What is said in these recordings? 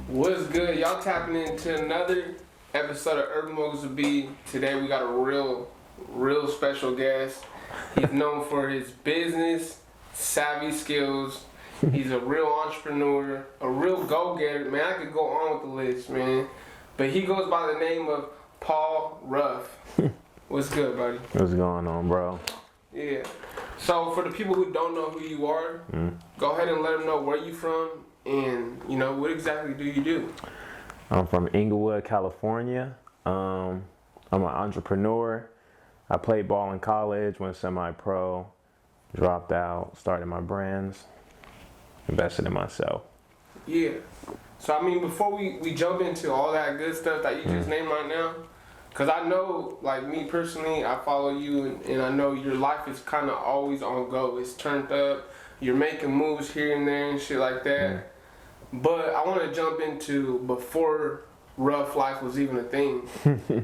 What's good? Y'all tapping into another episode of Urban Mogul's with B. Today we got a real special guest. He's known for his business, savvy skills. He's a real entrepreneur, a real go-getter. Man, I could go on with the list, man. But he goes by the name of Paul Ruff. What's good, buddy? What's going on, bro? Yeah. So for the people who don't know who you are, go ahead and let them know where you from and, you know, what exactly do you do? I'm from Inglewood, California. I'm an entrepreneur. I played ball in college, went semi-pro, dropped out, started my brands, invested in myself. Yeah. So, I mean, before we jump into all that good stuff that you just named right now, because I know, like me personally, I follow you and I know your life is kind of always on go. It's turned up. You're making moves here and there and shit like that. But I want to jump into before Ruff life was even a thing.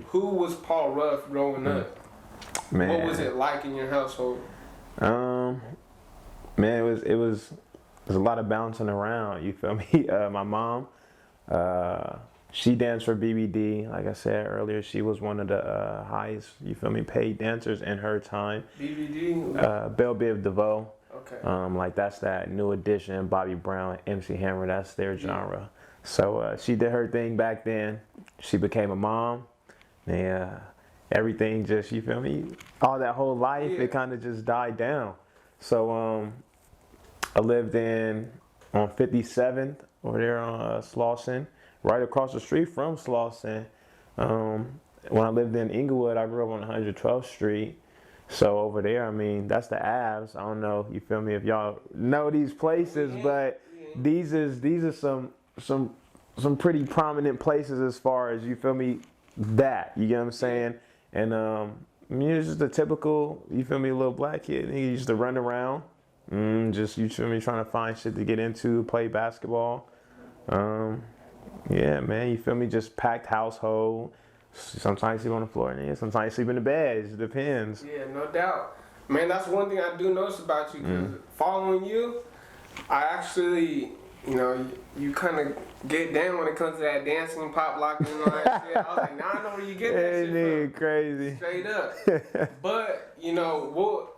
Who was Paul Ruff growing up? Man. What was it like in your household? Man, it was a lot of bouncing around. You feel me? My mom, she danced for BBD. Like I said earlier, she was one of the highest, you feel me, paid dancers in her time. BBD? Belle Biv DeVoe. Okay. Like that's that New Edition, Bobby Brown, MC Hammer. That's their genre. So she did her thing back then. She became a mom. And everything just, you feel me? All that whole life, it kind of just died down. So I lived on 57th over there on Slauson, right across the street from Slauson. When I lived in Inglewood, I grew up on 112th Street. So over there, I mean, that's the Avs. I don't know, you feel me, if y'all know these places, but these are some pretty prominent places as far as, you feel me, that, you get what I'm saying? And I mean, it's just a typical, you feel me, little black kid. He used to run around, just, you feel me, trying to find shit to get into, play basketball. Yeah, man, you feel me, just packed household. Sometimes sleep on the floor, and sometimes sleep in the bed. It just depends. Yeah, no doubt. Man, that's one thing I do notice about you, because following you, I actually, you know, you kind of get down when it comes to that dancing, pop locking, and all that shit. I was like, nah, I know where you get that shit from. Crazy. Straight up. But, you know,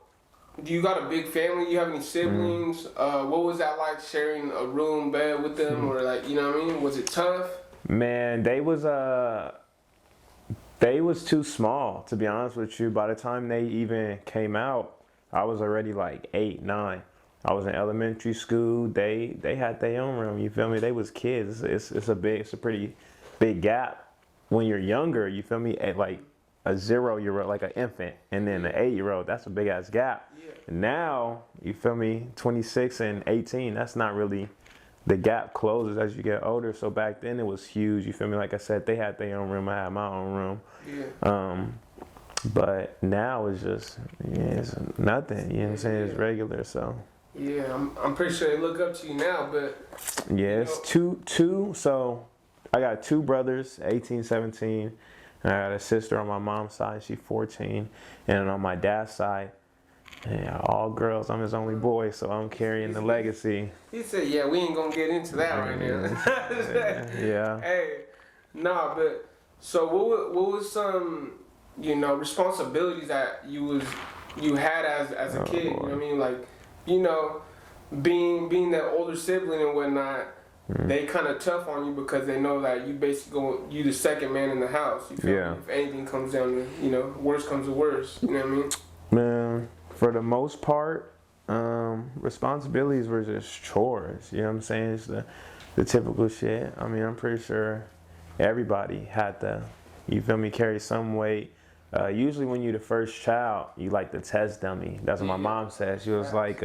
do you got a big family? You have any siblings? What was that like sharing a room bed with them? Or like, you know what I mean? Was it tough? Man, they was too small, to be honest with you. By the time they even came out, I was already like 8, 9. I was in elementary school. They had their own room. You feel me? They was kids. It's a pretty big gap when you're younger. You feel me? At like a 0-year-old, like an infant, and then an 8-year-old. That's a big ass gap. Yeah. Now you feel me? 26 and 18. That's not really. The gap closes as you get older. So back then it was huge. You feel me? Like I said, they had their own room. I had my own room. Yeah. But now it's just, it's nothing. You know what I'm saying? It's regular. So. Yeah, I'm pretty sure they look up to you now, but. Yeah, it's two. So I got 2 brothers, 18, 17. And I got a sister on my mom's side. She's 14. And on my dad's side, yeah, all girls. I'm his only boy, so I'm carrying the legacy. He said, yeah, we ain't gonna get into that right now. Yeah. Hey, nah, but so what was some, you know, responsibilities that you had as a kid? You know what I mean? Like, you know, being that older sibling and whatnot, they kind of tough on you because they know that you basically you the second man in the house. You feel me? If anything comes down to, you know, worst comes to worst. You know what I mean? Man, for the most part, responsibilities were just chores. You know what I'm saying? It's the typical shit. I mean, I'm pretty sure everybody had to, you feel me, carry some weight. Usually when you're the first child, you like the test dummy. That's what my mom said. She was like,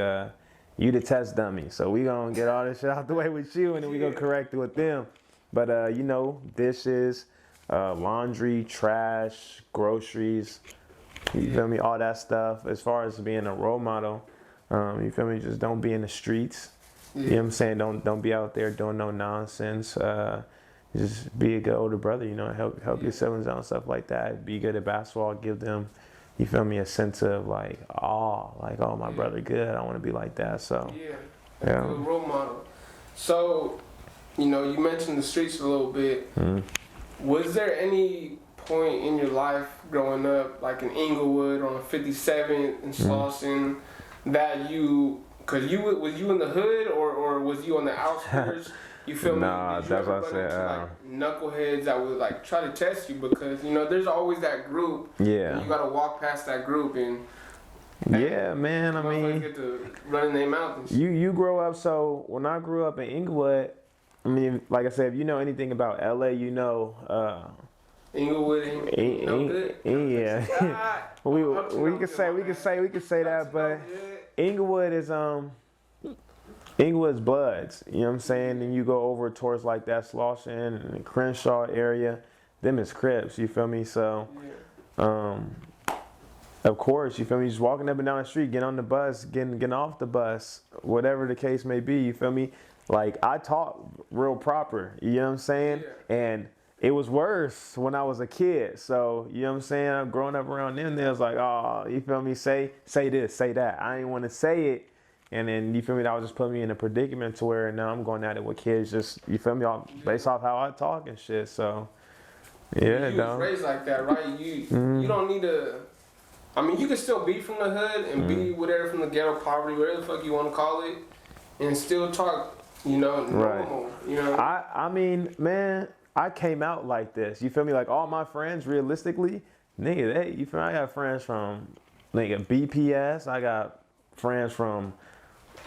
you the test dummy. So we gonna get all this shit out the way with you, and then we gonna correct it with them. But, you know, dishes, laundry, trash, groceries, you feel me? All that stuff. As far as being a role model, you feel me? Just don't be in the streets. You know what I'm saying? Don't be out there doing no nonsense. Just be a good older brother. You know, help your siblings out and stuff like that. Be good at basketball. Give them, you feel me, a sense of like awe, like, oh, my brother good, I want to be like that. So a good role model. So, you know, you mentioned the streets a little bit. Was there any point in your life growing up, like in Inglewood or on 57th and Slauson, that you, cause was you in the hood or was you on the outskirts? You feel me? Nah, that's what I said. Like knuckleheads that would like try to test you because you know there's always that group. Yeah. And you gotta walk past that group and. Yeah, man. I mean, get to running their mouth and shit. you grow up. So when I grew up in Inglewood, I mean, like I said, if you know anything about LA, you know. Inglewood ain't no good. Yeah. we could say that, but Inglewood is Inglewood's Bloods. You know what I'm saying? And you go over towards like that Slauson and Crenshaw area, them is Crips. You feel me? So, of course, you feel me? Just walking up and down the street, getting on the bus, getting off the bus, whatever the case may be. You feel me? Like I talk real proper. You know what I'm saying? Yeah. And it was worse when I was a kid. So, you know what I'm saying? I'm growing up around them. They was like, oh, you feel me? Say this, say that. I didn't want to say it. And then, you feel me? That was just putting me in a predicament to where now I'm going at it with kids just, you feel me? All based off how I talk and shit. So, yeah, you was raised like that, right? You don't need to, I mean, you can still be from the hood and be whatever from the ghetto poverty, whatever the fuck you want to call it, and still talk, you know, normal. Right. You know? I mean, man, I came out like this. You feel me? Like all my friends, realistically, nigga, you feel me? I got friends from nigga BPS. I got friends from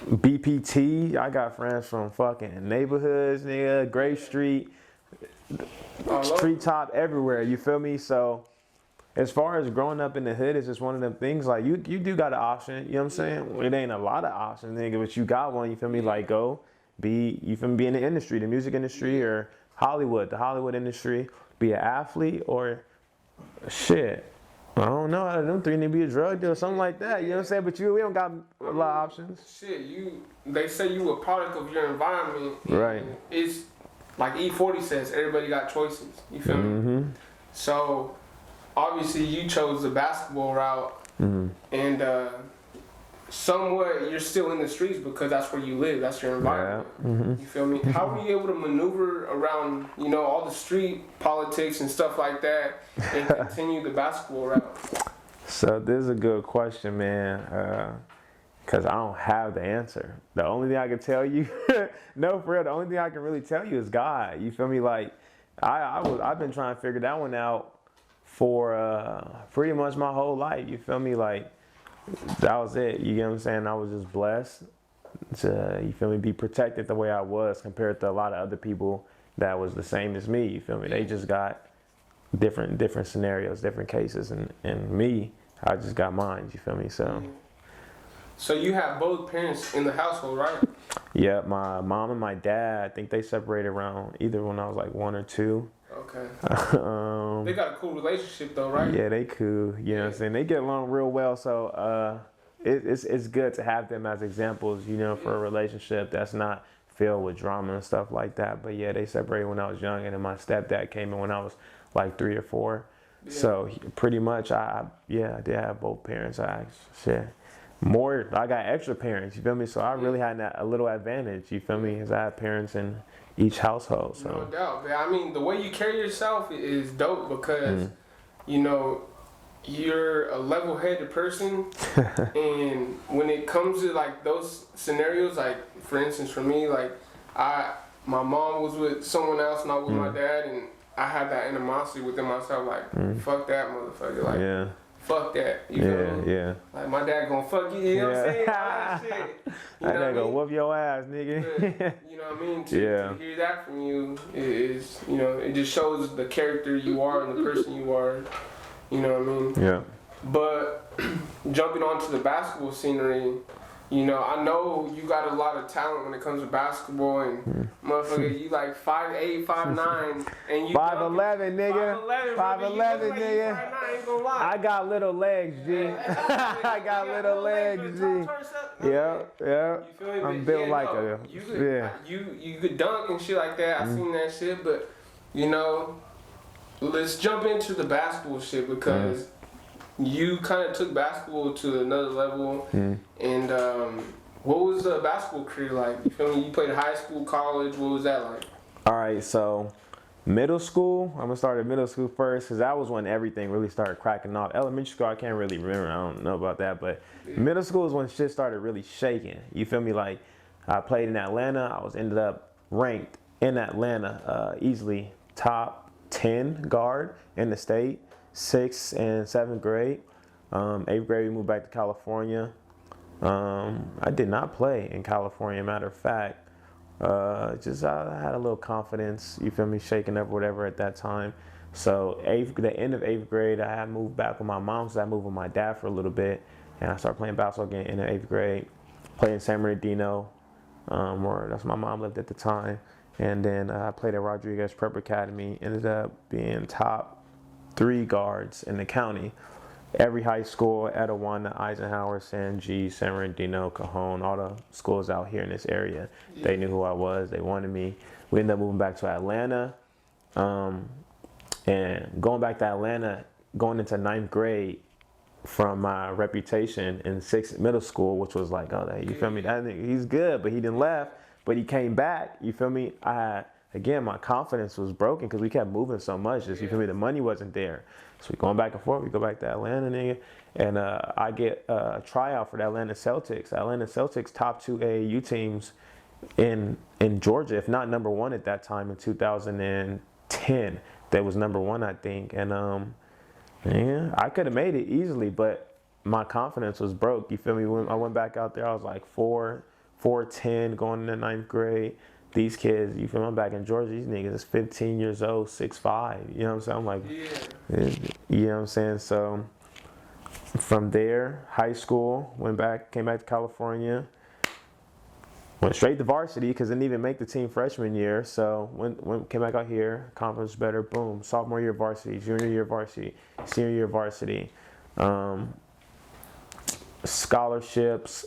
BPT. I got friends from fucking neighborhoods, nigga, Gray Street, Treetop, everywhere. You feel me? So as far as growing up in the hood, it's just one of them things. Like you do got an option. You know what I'm saying? It ain't a lot of options, nigga, but you got one. You feel me? Like go you feel me? Be in the industry, the music industry, or the Hollywood industry. Be an athlete or shit. I don't know. Out of them three, need to be a drug dealer or something like that. You know what I'm saying? But we don't got a lot of options. Shit, they say you a product of your environment. Right. It's like E40 says, everybody got choices. You feel me? So obviously you chose the basketball route, and somewhat you're still in the streets because that's where you live. That's your environment. You feel me? How were you able to maneuver around, you know, all the street politics and stuff like that, and continue the basketball route? So this is a good question, man. Because I don't have the answer. The only thing I can tell you, no, for real, the only thing I can really tell you is God. You feel me? Like I've been trying to figure that one out for pretty much my whole life. You feel me? Like that was it. You get what I'm saying? I was just blessed to, you feel me, be protected the way I was compared to a lot of other people that was the same as me. You feel me? They just got different scenarios, different cases, and me, I just got mine. You feel me? So you have both parents in the household, right? Yeah, my mom and my dad, I think they separated around either when I was like 1 or 2. Okay. They got a cool relationship though, right? Yeah, they cool. You know what I'm saying? They get along real well. So it's good to have them as examples, you know, for a relationship that's not filled with drama and stuff like that. But yeah, they separated when I was young, and then my stepdad came in when I was like 3 or 4. Yeah. So pretty much, I did have both parents. I got extra parents, you feel me? So I really had a little advantage, you feel me? Because I had parents in each household. So. No doubt, man. I mean, the way you carry yourself is dope because, you know, you're a level-headed person. And when it comes to, like, those scenarios, like, for instance, for me, like, my mom was with someone else, not with my dad, and I had that animosity within myself, like, fuck that motherfucker. Like, fuck that. You feel me? Yeah. Like, my dad gonna fuck you, you know what I'm saying? All that shit. My dad gonna whoop your ass, nigga. But, you know what I mean? To hear that from you is, you know, it just shows the character you are and the person you are. You know what I mean? Yeah. But jumping onto the basketball scenery, you know, I know you got a lot of talent when it comes to basketball, and motherfucker, you like 5'8", 5'9", and you 5'11", nigga. 5'11", nigga. I ain't gonna lie. I got little legs, G. I got little legs, G. Yeah. You feel me? I'm built like you could dunk and shit like that. I seen that shit, but you know, let's jump into the basketball shit because you kind of took basketball to another level. And what was the basketball career like? You feel me? You played high school, college. What was that like? All right, so middle school, I'm gonna start at middle school first because that was when everything really started cracking off. Elementary school, I can't really remember. I don't know about that, but middle school is when shit started really shaking. You feel me? Like I played in Atlanta. I was ended up ranked in Atlanta, easily top 10 guard in the state, 6th and 7th grade. 8th grade, we moved back to California. I did not play in California, matter of fact. Just I had a little confidence, you feel me, shaking up whatever at that time. So the end of 8th grade, I had moved back with my mom, so I moved with my dad for a little bit, and I started playing basketball again in the 8th grade, playing San Bernardino, where that's where my mom lived at the time. And then I played at Rodriguez Prep Academy, ended up being top 3 guards in the county. Every high school, Etiwana, Eisenhower, San G, San Bernardino, Cajon, all the schools out here in this area, they knew who I was. They wanted me. We ended up moving back to Atlanta. And going back to Atlanta, going into 9th grade, from my reputation in 6th middle school, which was like, oh, you feel me? That nigga, he's good, but he didn't left. But he came back, you feel me? Again, my confidence was broken because we kept moving so much. Just, you feel me? The money wasn't there. So we going back and forth. We go back to Atlanta, nigga. And I get a tryout for the Atlanta Celtics. Atlanta Celtics, top 2 AAU teams in Georgia, if not number 1 at that time in 2010. That was number 1, I think. And yeah, I could have made it easily, but my confidence was broke. You feel me? When I went back out there, I was like 4'10", going into 9th grade. These kids, you feel me? I'm back in Georgia. These niggas is 15 years old, 6'5". You know what I'm saying? I'm like, you know what I'm saying? So from there, high school, came back to California, went straight to varsity because didn't even make the team freshman year. So came back out here, confidence better, boom. Sophomore year varsity, junior year varsity, senior year varsity, scholarships.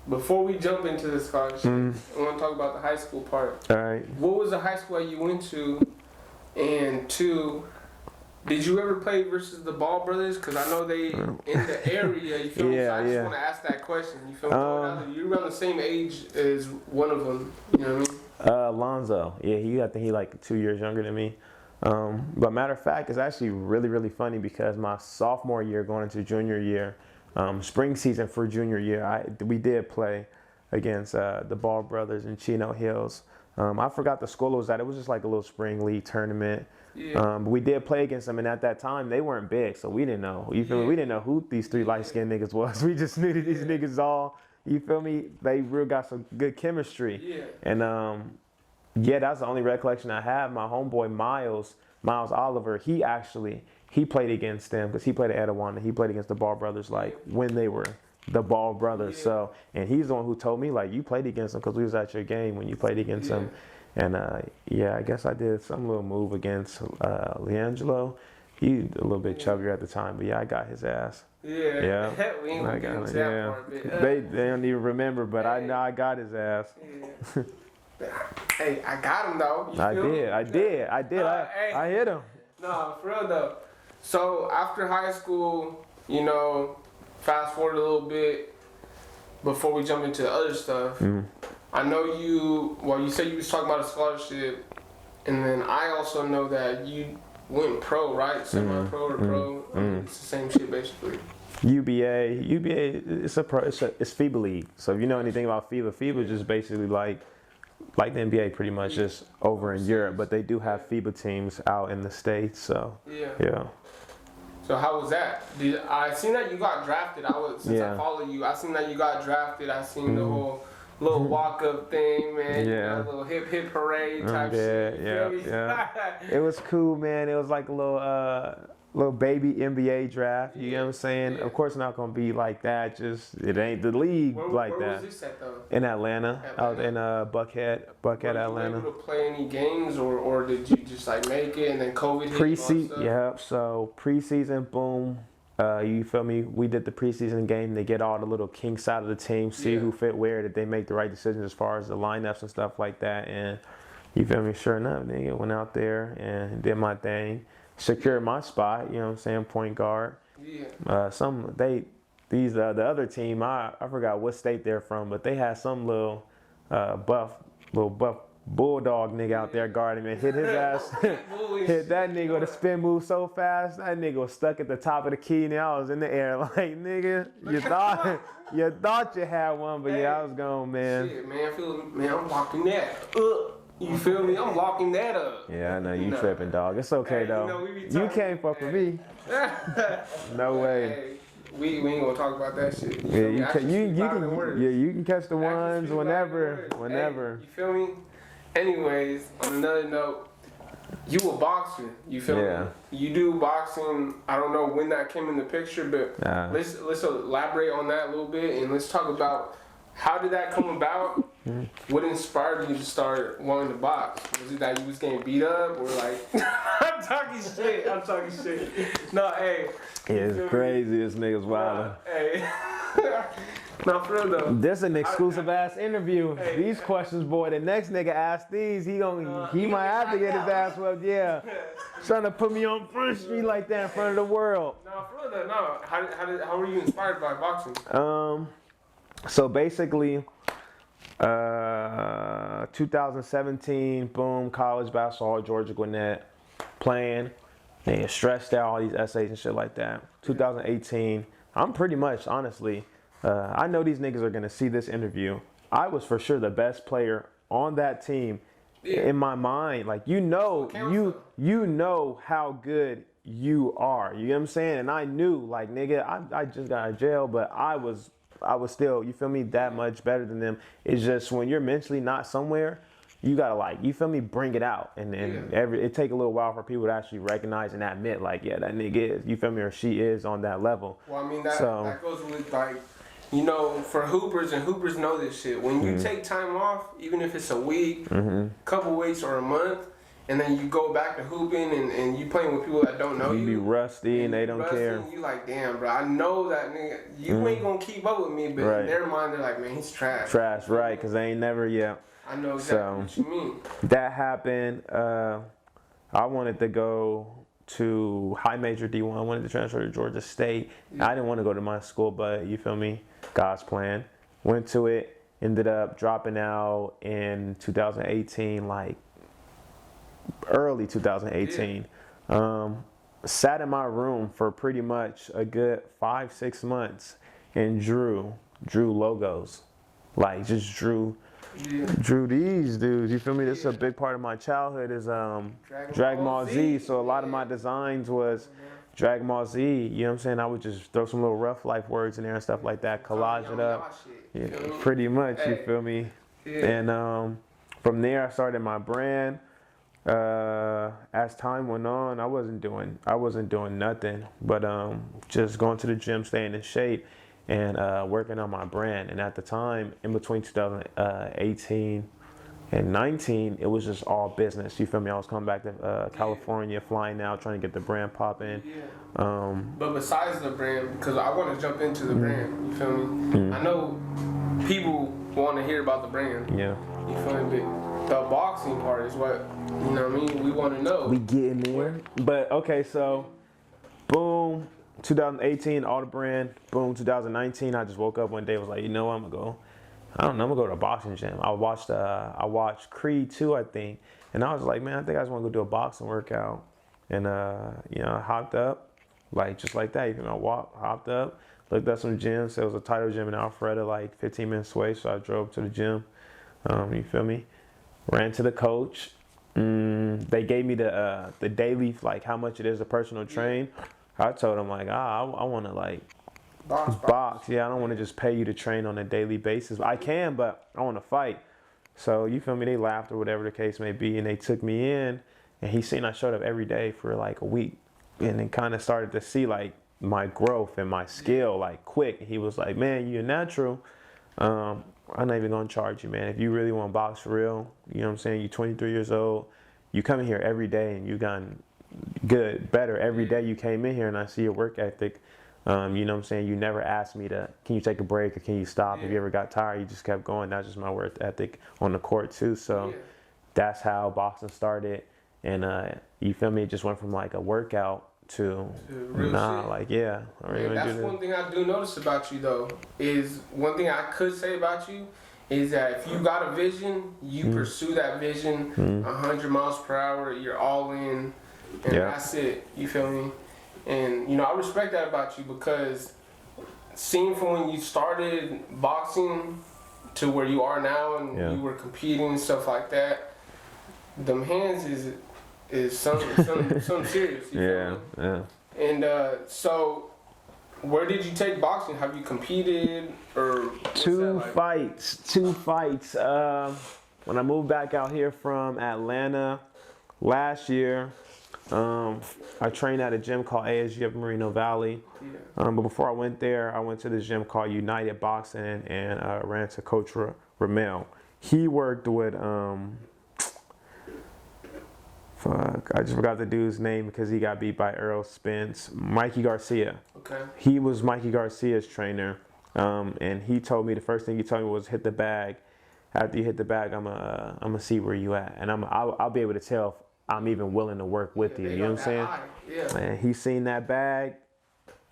Before we jump into the scholarship, I want to talk about the high school part. All right. What was the high school that you went to? And 2, did you ever play versus the Ball brothers? Because I know they in the area. You feel me? So I just want to ask that question. You feel me? You're around the same age as one of them. You know what I mean? Alonzo. Yeah, I think he like 2 years younger than me. But matter of fact, it's actually really, really funny because my sophomore year going into junior year, spring season for junior year, we did play against the Ball brothers in Chino Hills. I forgot the school was at. It was just like a little spring league tournament. But we did play against them, and at that time they weren't big, so we didn't know. You feel me? We didn't know who these 3 light-skinned niggas was. We just knew that these niggas all, you feel me? They really got some good chemistry. And that's the only recollection I have. My homeboy Miles Oliver, he played against them because he played at Etiwana. He played against the Ball brothers like when they were the Ball brothers. So, and he's the one who told me like, you played against them because we was at your game when you played against them. And I guess I did some little move against Leangelo. He a little bit chubbier at the time, but I got his ass. Yeah. We ain't gonna get into that part, They don't even remember, but I know I got his ass. Hey, I got him though. I did. I hit him. No, for real though. So after high school, fast forward a little bit before we jump into other stuff. I know you said you was talking about a scholarship, and then I also know that you went pro, right? Semi-pro or pro. It's the same shit basically. UBA, it's FIBA league. So if you know anything about FIBA is just basically like the NBA pretty much, just over in Europe. But they do have FIBA teams out in the States. So yeah. So how was that? I seen that you got drafted. I follow you, I seen that you got drafted. I seen the whole little walk-up thing, man. Little hip parade type shit. Yeah. It was cool, man. It was like a little baby NBA draft. You know what I'm saying? Of course, not gonna be like that. Just it ain't the league like that. Where was this at though? In Atlanta. Out in Buckhead, Atlanta. Were you able to play any games, or did you just like make it and then COVID hit? Preseason, yeah. So preseason, boom. You feel me? We did the preseason game. They get all the little kinks out of the team, see who fit where, that they make the right decisions as far as the lineups and stuff like that. And you feel me? Sure enough, nigga, went out there and did my thing, secured my spot. You know what I'm saying? Point guard. Yeah. The other team, I forgot what state they're from, but they had some little buff bulldog nigga out there guarding him and hit his ass, hit that nigga with a spin move so fast, that nigga was stuck at the top of the key and I was in the air like, nigga, you thought you had one, but yeah, I was gone, man. Shit, man, I'm locking that up. You feel me? I'm locking that up. Yeah, I know you tripping, dog. It's okay though. You can't fuck with me. No way. Hey, we ain't gonna talk about that shit. You can catch the ones whenever. Hey, you feel me? Anyways, on another note, you a boxer. You feel me? You do boxing. I don't know when that came in the picture, but let's elaborate on that a little bit and let's talk about how did that come about? What inspired you to start wanting to box? Was it that you was getting beat up or like I'm talking shit. No, hey. Yeah, it's crazy. This nigga's wild. Hey. No, for real though. This an exclusive ass interview. Hey, these questions, boy. The next nigga ask these, he might have to get his ass whooped. Yeah, trying to put me on Front Street like that in front of the world. No, for real though. No, how were you inspired by boxing? So basically, 2017, boom, college basketball, Georgia Gwinnett, playing. They stressed out all these essays and shit like that. 2018, I'm pretty much, honestly, I know these niggas are gonna see this interview. I was for sure the best player on that team in my mind. Like you know how good you are. You know what I'm saying? And I knew, like, nigga, I just got out of jail, but I was still, you feel me, that much better than them. It's just when you're mentally not somewhere, you gotta, like, you feel me, bring it out. And it take a little while for people to actually recognize and admit, like, yeah, that nigga is, you feel me, or she is on that level. Well, I mean, that goes with, like, you know, for hoopers, and hoopers know this shit. When you take time off, even if it's a week, couple weeks, or a month, and then you go back to hooping and you playing with people that don't know you. You be rusty and they don't care. You like, damn, bro, I know that nigga, you ain't gonna keep up with me, but in their mind, they're like, man, he's trash. Trash, right, because they ain't never, I know exactly what you mean. That happened. I wanted to go to high major D1. I wanted to transfer to Georgia State. I didn't want to go to my school, but you feel me? God's plan. Went to it, ended up dropping out in 2018, like early 2018. Sat in my room for pretty much a good 5-6 months and drew logos. Like just drew these dudes, you feel me? This is a big part of my childhood is Dragon Ball Z. So a lot of my designs was Dragon Ball Z, you know what I'm saying? I would just throw some little rough life words in there and stuff like that, collage it up. Yeah, pretty much, you feel me? And from there I started my brand. As time went on, I wasn't doing nothing but just going to the gym, staying in shape, and working on my brand. And at the time, in between 2018 and 19, it was just all business. You feel me? I was coming back to California, flying out, trying to get the brand popping. But besides the brand, because I want to jump into the brand, you feel me? I know people want to hear about the brand. Yeah. You feel me? But the boxing part is what, you know what I mean? We want to know. We getting there. But okay, so boom. 2018, all the brand, boom. 2019, I just woke up one day, was like, you know what, I'm gonna go to a boxing gym. I watched Creed 2, I think, and I was like, man, I think I just want to go do a boxing workout. And I hopped up, like just like that. Hopped up, looked at some gyms. There was a title gym in Alpharetta, like 15 minutes away, so I drove to the gym. You feel me? Ran to the coach. They gave me the daily, like how much it is to personal train. I told him, like, I want to, like, box. Yeah, I don't want to just pay you to train on a daily basis. I can, but I want to fight. So, you feel me? They laughed or whatever the case may be, and they took me in, and he seen I showed up every day for, like, a week, and then kind of started to see, like, my growth and my skill, like, quick. He was like, man, you're natural. I'm not even going to charge you, man. If you really want to box for real, you know what I'm saying? You're 23 years old. You come in here every day, and you gotten good, better every day you came in here, and I see your work ethic. You know what I'm saying? You never asked me can you take a break or can you stop? If you ever got tired, you just kept going. That's just my work ethic on the court too. So that's how boxing started. And you feel me? It just went from like a workout to real nah, shit. like yeah, I really want to That's do this. one thing I do notice about you though. Is one thing I could say about you is that if you got a vision, you pursue that vision 100 miles per hour. You're all in, and that's it. You feel me? And you know, I respect that about you because seeing from when you started boxing to where you are now, and you were competing and stuff like that, them hands is something serious. You feel me? Yeah. And so, where did you take boxing? Have you competed or Two fights. When I moved back out here from Atlanta last year, I trained at a gym called ASG up in Moreno Valley. But before I went there, I went to this gym called United Boxing and ran to Coach Ramel. He worked with I just forgot the dude's name because he got beat by Earl Spence. Mikey Garcia. Okay. He was Mikey Garcia's trainer, and he told me the first thing he told me was hit the bag. After you hit the bag, I'm gonna see where you at, and I'll be able to tell if I'm even willing to work with you. You know what I'm saying? Yeah. And he seen that bag,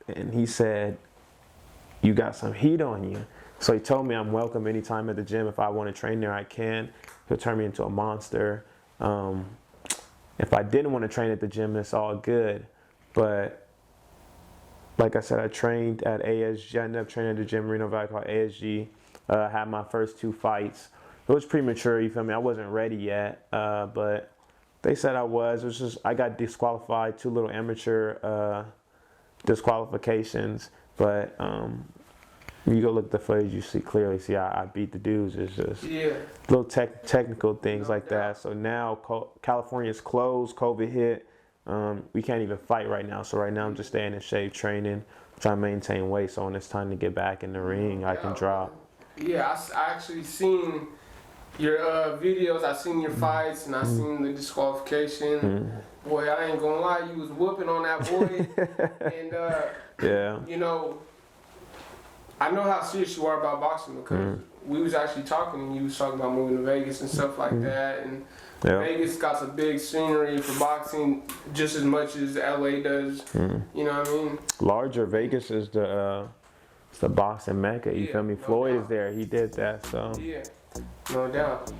and he said, "You got some heat on you." So he told me I'm welcome anytime at the gym. If I want to train there, I can. He'll turn me into a monster. If I didn't want to train at the gym, it's all good. But like I said, I trained at ASG. I ended up training at the gym in Reno Valley called ASG. I had my first 2 fights. It was premature, you feel me? I wasn't ready yet, but they said I was. It was just I got disqualified, 2 little amateur disqualifications. But you go look at the footage, you clearly see I beat the dudes. It's just little technical things like that. So now California's closed, COVID hit. We can't even fight right now. So right now I'm just staying in shape, training, trying to maintain weight. So when it's time to get back in the ring, I can drop. Yeah, I actually seen your videos. I seen your fights, and I seen the disqualification. Boy, I ain't gonna lie, you was whooping on that boy. And you know, I know how serious you are about boxing because we was actually talking, and you was talking about moving to Vegas and stuff like that. And Vegas got some big scenery for boxing, just as much as LA does. You know what I mean? Larger. Vegas is the boxing mecca. You feel me? Floyd is there. He did that. So no doubt.